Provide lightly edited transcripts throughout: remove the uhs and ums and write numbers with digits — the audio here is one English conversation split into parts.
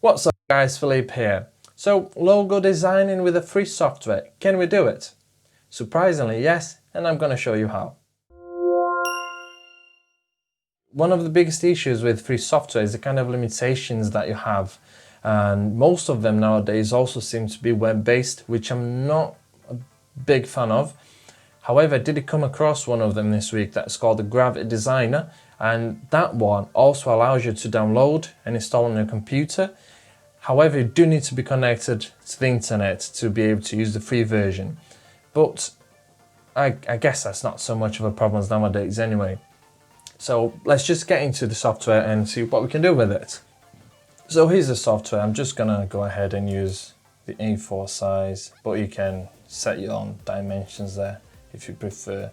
What's up guys, Philippe here. So, logo designing with a free software, can we do it? Surprisingly yes, and I'm going to show you how. One of the biggest issues with free software is the kind of limitations that you have, and most of them nowadays also seem to be web-based, which I'm not a big fan of. However, I did come across one of them this week that's called the Gravit Designer, and that one also allows you to download and install on your computer. However, you do need to be connected to the internet to be able to use the free version. But I guess that's not so much of a problem nowadays anyway. So let's just get into the software and see what we can do with it. So here's the software. I'm just gonna go ahead and use the A4 size, but you can set your own dimensions there if you prefer.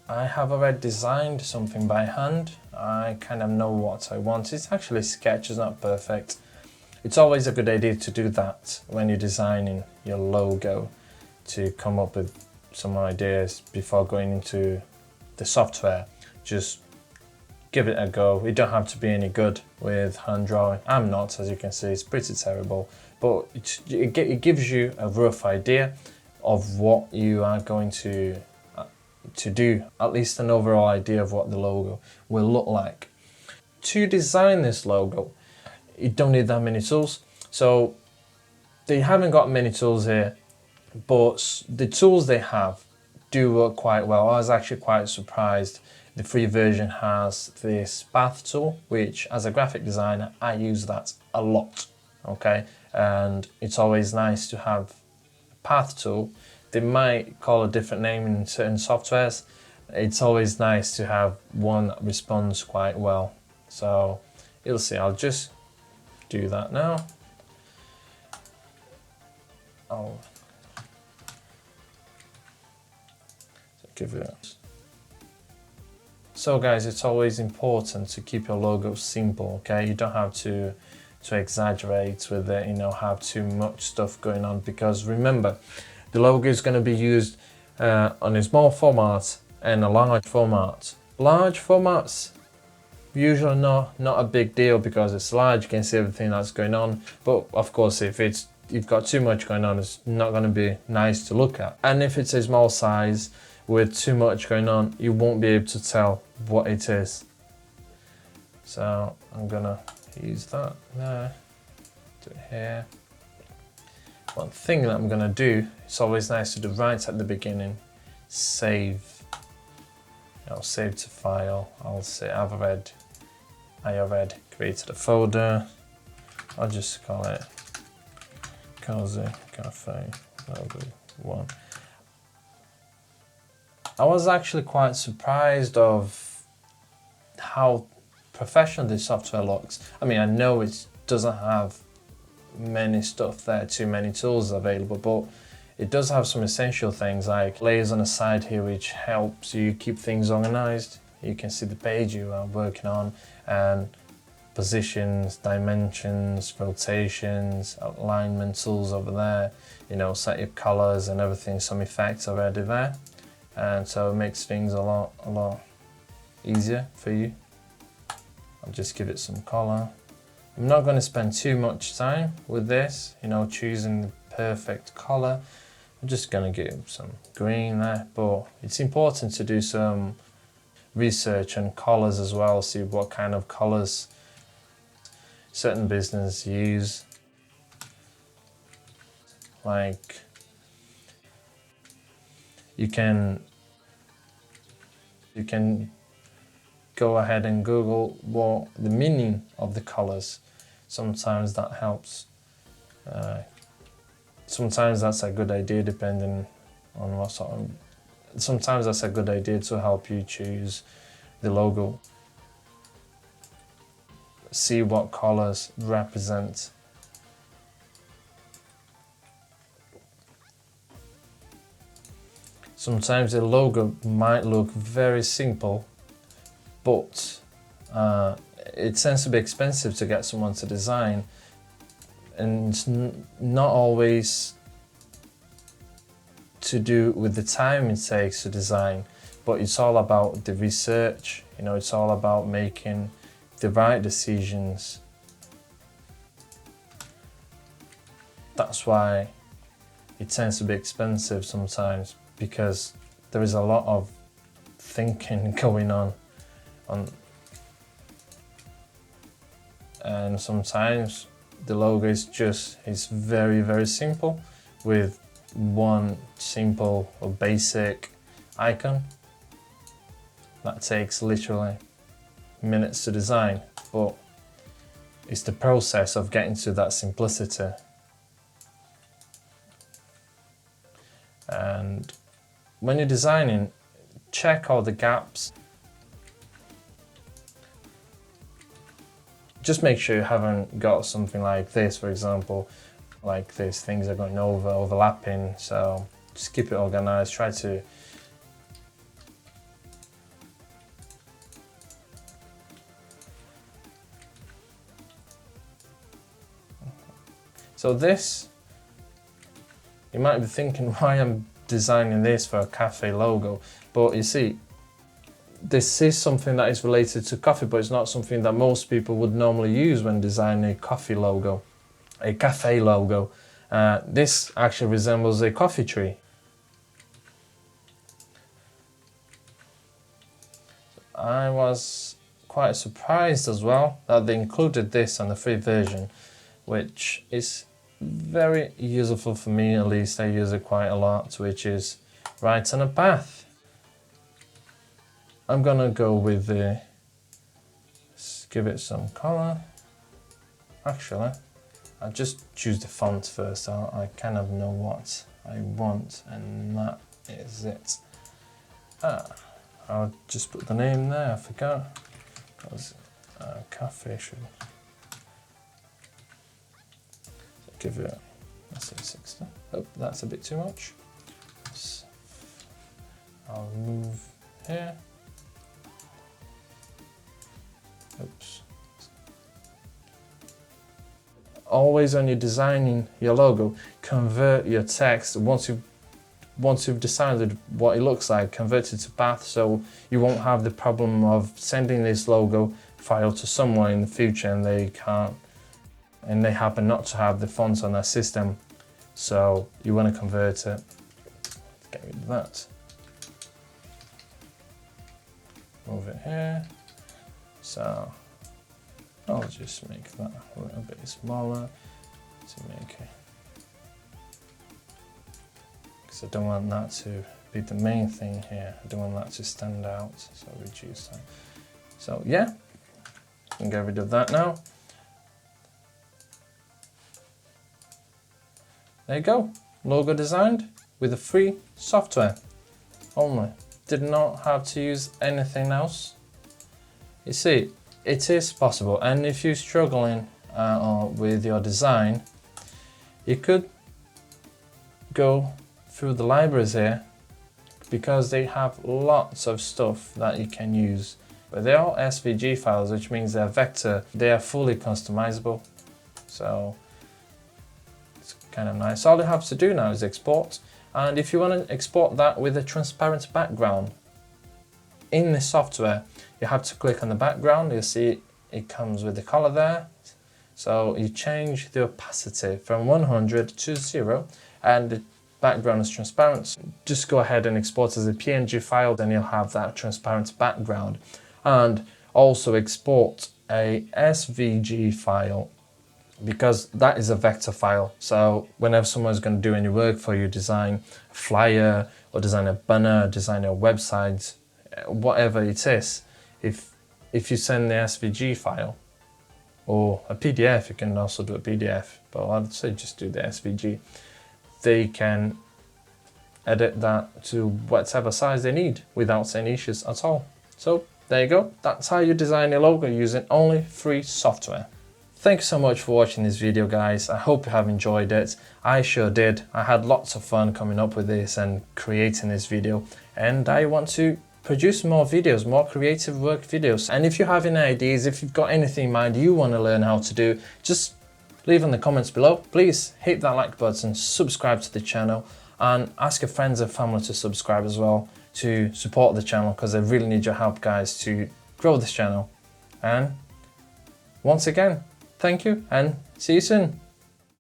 I have already designed something by hand. I kind of know what I want. It's actually sketch, it's not perfect. It's always a good idea to do that when you're designing your logo, to come up with some ideas before going into the software. Just give it a go. You don't have to be any good with hand drawing. I'm not, as you can see, it's pretty terrible. But it gives you a rough idea of what you are going to do, at least an overall idea of what the logo will look like. To design this logo, you don't need that many tools. So they haven't got many tools here, but the tools they have do work quite well. I was actually quite surprised. The free version has this path tool, which as a graphic designer, I use that a lot, okay? And it's always nice to have a path tool. They might call a different name in certain softwares. It's always nice to have one that responds quite well. So you'll see, I'll just do that now. So guys, it's always important to keep your logo simple, okay? You don't have to exaggerate with it, have too much stuff going on, because remember, the logo is going to be used on a small format and a large format. Large formats, usually not a big deal because it's large, you can see everything that's going on. But of course, if you've got too much going on, it's not going to be nice to look at. And if it's a small size with too much going on, you won't be able to tell what it is. So I'm going to use that there, do it here. One thing that I'm going to do, it's always nice to do right at the beginning, save. Save to file. I'll say I already created a folder. I'll just call it Cozy Cafe Logo 1. I was actually quite surprised of how professional this software looks. I mean, I know it doesn't have many stuff there, too many tools available, but it does have some essential things like layers on the side here, which helps you keep things organized. You can see the page you are working on, and positions, dimensions, rotations, alignment tools over there, set your colors and everything, some effects already there. And so it makes things a lot easier for you. I'll just give it some color. I'm not going to spend too much time with this, choosing the perfect color. I'm just going to give some green there, but it's important to do some research on colors as well, see what kind of colors certain businesses use. Like, you can go ahead and Google what the meaning of the colors. Sometimes that helps. Sometimes that's a good idea depending on what sort of... Sometimes that's a good idea to help you choose the logo. See what colors represent. Sometimes the logo might look very simple, but it tends to be expensive to get someone to design, and it's not always to do with the time it takes to design, but it's all about the research. It's all about making the right decisions. That's why it tends to be expensive sometimes, because there is a lot of thinking going on and sometimes the logo is very, very simple with one simple or basic icon that takes literally minutes to design, but it's the process of getting to that simplicity. And when you're designing, check all the gaps. Just make sure you haven't got something like this, for example, like this, things are going overlapping, so just keep it organized, try to so this, you might be thinking why I'm designing this for a cafe logo, but you see, this is something that is related to coffee, but it's not something that most people would normally use when designing a coffee logo, a cafe logo. This actually resembles a coffee tree. I was quite surprised as well that they included this on the free version, which is very useful for me, at least I use it quite a lot, which is right on a path. I'm gonna go with the, let's give it some color. Actually, I'll just choose the font first. I kind of know what I want, and that is it. I'll just put the name there, I forgot. That was cafe should. Give it, let's say 60. Oh, that's a bit too much. I'll move here. Oops. Always when you're designing your logo, convert your text once you've decided what it looks like, convert it to path, so you won't have the problem of sending this logo file to someone in the future and they happen not to have the fonts on their system. So you want to convert it. Get rid of that. Move it here. So I'll just make that a little bit smaller to make it, because I don't want that to be the main thing here. I don't want that to stand out, so reduce that. So yeah, I can get rid of that now. There you go, logo designed with a free software only. Did not have to use anything else. You see, it is possible, and if you're struggling with your design, you could go through the libraries here, because they have lots of stuff that you can use. But they're all SVG files, which means they're vector. They are fully customizable, so it's kind of nice. All you have to do now is export, and if you want to export that with a transparent background in the software, you have to click on the background. You'll see it comes with the color there. So you change the opacity from 100 to 0, and the background is transparent. Just go ahead and export as a PNG file, then you'll have that transparent background. And also export a SVG file, because that is a vector file. So whenever someone's going to do any work for you, design a flyer or design a banner, design a website, whatever it is, if you send the SVG file or a PDF, you can also do a PDF, but I'd say just do the SVG. They can edit that to whatever size they need without any issues at all. So there you go, that's how you design a logo using only free software. Thank you so much for watching this video, guys. I hope you have enjoyed it. I sure did. I had lots of fun coming up with this and creating this video, and I want to produce more videos, more creative work videos. And if you have any ideas, if you've got anything in mind you want to learn how to do, just leave in the comments below. Please hit that like button, subscribe to the channel, and ask your friends and family to subscribe as well to support the channel, because I really need your help, guys, to grow this channel. And Once again, thank you and see you soon.